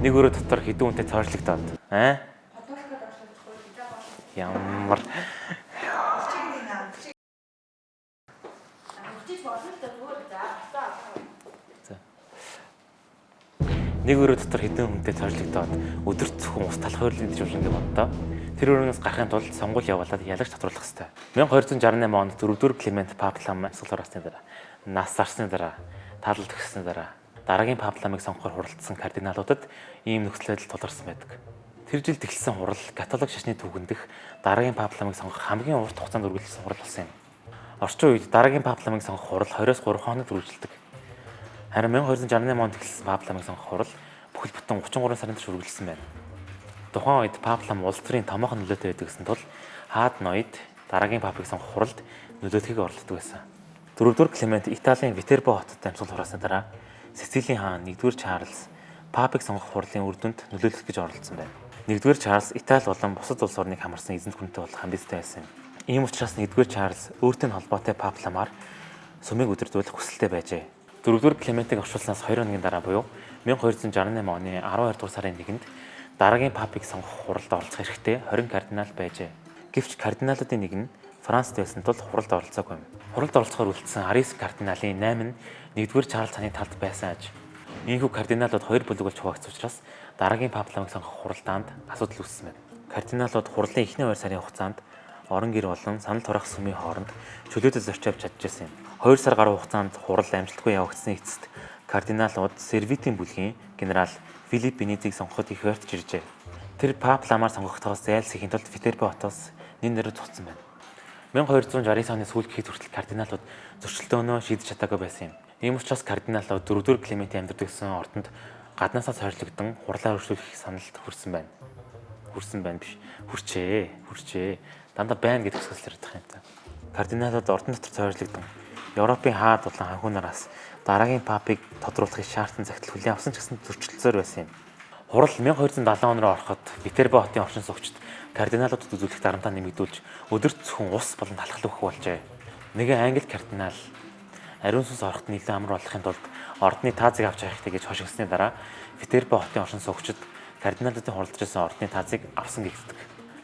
Нэг өрөө дотор хэдэн үнэтэй цоорлогдоод. Ямар нэг өрөө дотор хэдэн хүнтэй цоорлогдоод өдөрт зөвхөн ус талах хөрлийн гэж ингэ боддоо. Тэр өрөөс гарахын тулд сонгуул явуулаад ялагч татварлах хэрэгтэй. 1268 онд 4-р Климент Папалам асуулаар басны дараа нас зарсны дараа таалал төгссөний дараа дараагийн Папаламыг сонгохоор хуралдсан кардиналуудад ийм нөхцөл байдал тулгарсан байдаг. Тэр жилд эхэлсэн хурал католик шашны түүхэн дэх дараагийн Папаламыг сонгох хамгийн урт хугацаанд үргэлжилсэн хурал болсон юм. Орчин үед дараагийн Папаламыг сонгох хурал 2-3 хоногт үргэлжилдэг. Харин 1268 онд эхэлсэн Папаламыг сонгох хурал бүхэл бүтэн 33 сарын турш үргэлжилсэн байна. Тухайн үед Папалам улс төрийн томоохон нөлөөтэй байдаг гэсэн тул хаад ноёд дараагийн папыг сонгох хуралд нөлөөтгийг оролцдог байсан. 4-р Климент Италийн Витербо хотод амьсгал хураасны дараа Сицилийн хаан 1-р Чарльз папыг сонгох хурлын үр дүнд нөлөөлөх гэж оролцсон байна. 1-р Чарльз Итали болон бусад улс орныг хамарсан эзэнт гүрэнтэй болох амбицтай байсан юм. Ийм учраас 1-р Чарльз өөртөө холбоотой Папаламаар сумыг удирдуулах хүсэлтэй байжээ. 4-р Климентийг оршуулснаас 2 хоногийн дараа буюу 1268 оны 12 дугаар сарын 1-нд дараагийн папыг сонгох хуралд оролцох хэрэгтэй 20 кардинал байжээ. Гэвч кардиналуудын нэг нь Францд байсан тул хуралд оролцоогүй юм. Хуралд оролцохоор үлдсэн 19 кардиналын 8 нь 1-р Чарльз хааны талд байсан аж. Ийхүү кардиналууд 2 бүлэг болж хуваагдсан учраас дараагийн папаламыг сонгох хуралдаанд асуудал үүссэн байна. Кардиналууд хурлын эхний 2 сарын хугацаанд орон гэр болон санал турах сүмийн хооронд чөлөөтэй зорч авч чадчихсан юм. 2 сар гаруй хугацаанд хурал амжилтгүй явагдсны эцэст кардиналууд Сервитийн бүлгийн генерал Филипп Бенедиктийг сонгоход их ойртож иржээ. Тэр Папаламаар сонгогдохоос зайлсхийн тулд Витербо хотоос нэн нэрээр цуцсан байна. 1269 оны сүүлд гэхэд хүртэл кардиналууд зөрчилдөөнөө шийдэж чадаагүй байсан юм. Ийм учраас кардиналууд 4-р Климентийн амьдардаг гэсэн ордонд гаднаасаа цоорлогдсон хурлаар өршүүлэх саналд хүрчээ. Дандаа байна гэдэг хэсгээс ярих юм та. Кардиналууд ордон дотор цоорлогдсон Европын хаад болон ханхунараас дараагийн папыг тодруулахыг шаардсан загтал хүлээн авсан ч гэсэн зөрчилдсөөр байсан юм. Хурал 1270 он руу ороход Витербо хотын оршин суугчид кардиналуудад үзүүлэх дарамтаа нэмэгдүүлж өдөрт зөвхөн ус болон талхал өгөх болжээ. Нэгэн англи кардинал ариун сүнс ороход нэлээд амар болохын тулд ордны таазыг авч явах хэрэгтэй гэж хошигдсны дараа Витербо хотын оршин суугчид кардиналуудын хуралдаж байсан ордны таазыг авсан гэгддэг.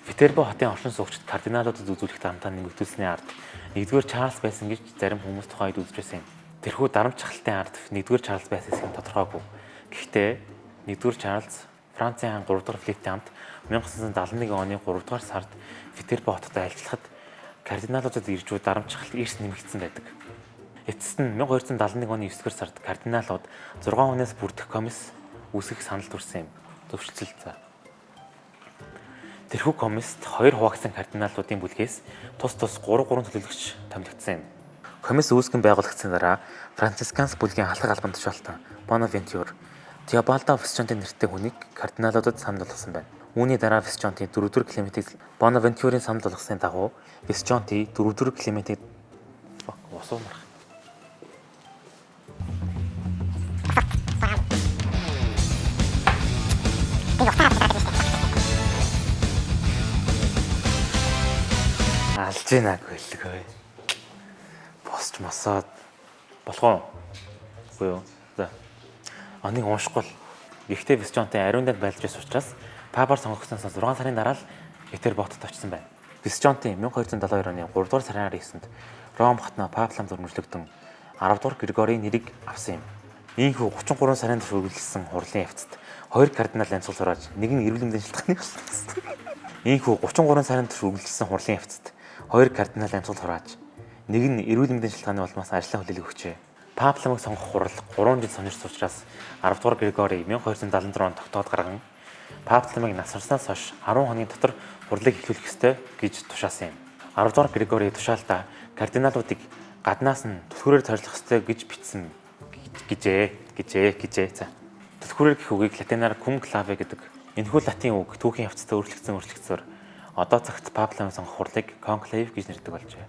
Витербо хотын оршин суугчид кардиналуудад үзүүлэх дарамтаа нэмэгдүүлсний ард 1-р Чарльз байсан гэж зарим хүмүүс тухайд үзэж байсан юм. Тэрхүү дарамт чахалтын ард 1-р Чарльз байсан гэсэн тодорхойгүй. Гэхдээ 1-р Чарльз Францын хаан 3-р Филипптэй хамт 1971 оны 3-р сард Витербо хотод айлчлахад кардиналуудад ирж буй дарамт чахалт эрс нэмэгдсэн байдаг. Эцэст нь 1271 оны 9-р сард кардиналууд 6 хүнээс бүрдэх комисс үүсгэх санал төрсөн юм. Төвшөлтсөн. Тэрхүү комиссд 2 хуваагдсан кардиналуудын бүлгээс тус 3 төлөөлөгч томилогдсон юм. Комисс үүсгэн байгуулагдсаны дараа Францисканс бүлгийн халах албан тушаалтан Бонавентур Теобалдо Висчонти нэртэй хүнийг кардиналуудад санал болгосон байна. Үүний дараа Висчонти 4-р Климентийг Бонавентурын санал болгосны дагуу Висчонти 4-р Климентийг усуумарх. Алж гинаг хэллэгээ. Босч мосоод болох уу? Үгүй юу. За. Оныг уншихгүй л. Гэхдээ Висчонти ариун дэнд байлж байсан учраас папаар сонгогдсноос 6 сарын дараа л Витерботод очсон байна. Висчонти 1272 оны 3 дугаар сарын 9-нд Ром хотноо папаламд өргөжлөгдөн 10 дугаар Григорийн нэрийг авсан юм. Ийхүү 33 сарын турш үргэлжилсэн хурлын явцад 2 кардинал амьсгал хурааж нэг нь эрүүл мэндийн шалтгааны болсон. Ийхүү 33 сарын турш үргэлжилсэн хурлын явцад 2 кардинал амьсгал хурааж нэг нь эрүүл мэндийн шалтгааны улмаас ажлаа хүлээл өгчээ. Папаламыг сонгох хурал 3 жил сонирч учраас 10 дугаар Григори 1276 онд тогтоод гарган Папаламыг насарснаас хойш 10 хоногийн дотор хурлыг эхлүүлэх ёстой гэж тушаасан юм. 10 дугаар Григори тушаалтаа кардиналуудыг гаднаас нь түлхүүрээр тойрлох ёстой гэж бичсэн гэжээ. За. Түлхүүрээр гэх үгийг латинаар cum clave гэдэг. Энэхүү латин үг түүхийн явцдаа өөрчлөгдсөөр одоо цагт Папаламыг сонгох хурлыг conclave гэж нэрдэг болжээ.